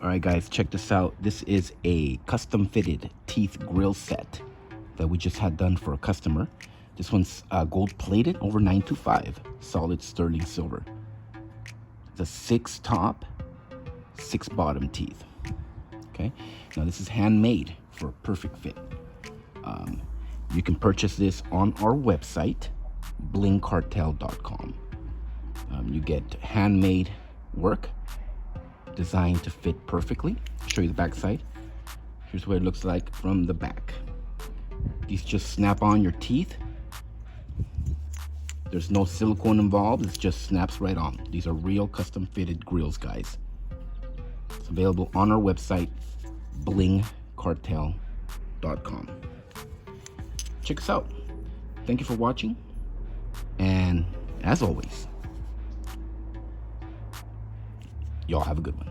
All right, guys, check this out. This is a custom fitted teeth grill set that we just had done for a customer. This one's gold plated over 925, solid sterling silver. It's a 6 top, 6 bottom teeth. Okay, now this is handmade for a perfect fit. You can purchase this on our website, blingcartel.com. You get handmade work designed to fit perfectly. I'll show you the back side. Here's what it looks like from the back. These just snap on your teeth. There's no silicone involved, it just snaps right on. These are real custom fitted grills, guys. It's available on our website, blingcartel.com. Check us out. Thank you for watching, and as always, y'all have a good one.